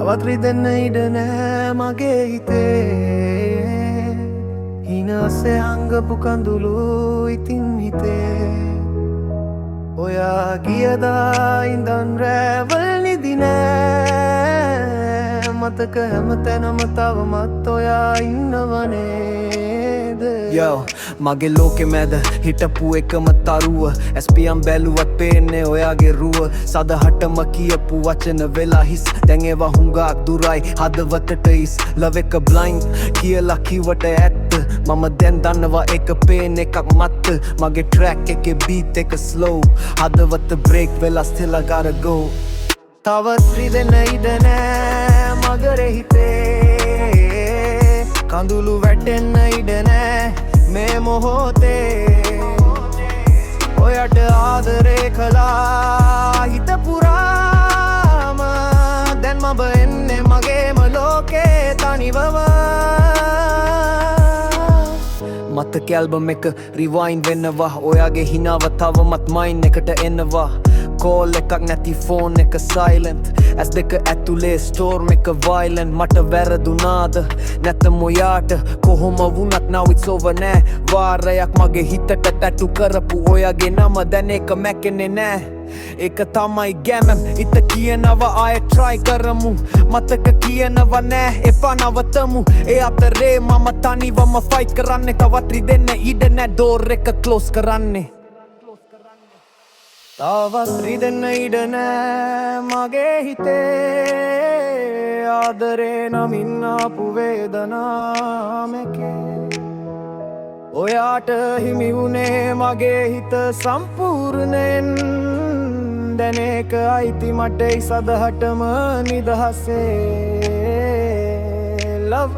තවත් රිදෙන්න ඉඩ නෑ මගේ හිතේ හිනස්සේ හංගපු කඳුළු ඉතින් හිතේ ඔයා ගියදා ඉඳන් රැවල් නිදි නෑ මතක හැමතැනම තවමත් ඔයා ඉන්නවනේද Yo, මගේ ලෝකෙ මැද හිටපු එකම තරුව ඇස්පියම් බැලුවත් පේන්නේ ඔයාගේ රුව සදහටම කියපු වචන වෙලා හිස් දැන් ඒවා හුඟක් දුරයි හදවතට ඉස් ලව් එක බ්ලයින්ඩ් කියලා කිව්වට ඇත්ත මම දැන් දන්නවා එක පේන එකක් මත්ත මගේ ට්‍රැක් එකේ බීට් එක ස්ලෝ හදවත බ්‍රේක් වෙලා still I gotta go තවත් රිදෙන්න ඉඩ නෑ මගරේ හිතේ කඳුළු වැටෙන්න ඉඩ නෑ මේ මොහොතේ ඔයට ආදරේ කළා හිත පුරාම දැන් මම එන්නේ මගේම ලෝකේ තනිවම මතක ඇල්බම් එක රිවයින්ඩ් වෙනවා ඔයාගේ හිනාව තවමත් මයින් එකට එනවා කෝල් එකක් නැති ෆෝන් එක සයිලන්ට් ඇස් දෙක ඇතුලේ ස්ටෝර්ම් එක වයිලන්ට් මට වැරදුනාද නැතම ඔයාට කොහොම වුණත් now it's over නෑ වාරයක් මගේ හිතට ටැටු කරපු ඔයාගේ නම දැන් ඒක මැකෙන්නේ නෑ ඒක තමයි ගැමම් ඉත කියනවා ආය try කරමු මතක කියනවා නෑ එපා නවතමු ඒ අතරේ මම තනිවම ෆයිට් කරන්නේ තවත් රිදෙන්න ඉඩ නෑ ඩෝර් එක ක්ලෝස් කරන්නේ තවත් රිදෙන්න ඉඩ නෑ මගේ හිතේ ආදරේ නමින් ආපු වේදනාමකේ ඔයාට හිමි වුණේ මගේ හිත සම්පූර්ණයෙන් දැන් ඒක අයිති මටයි සදහටම නිදහසේ love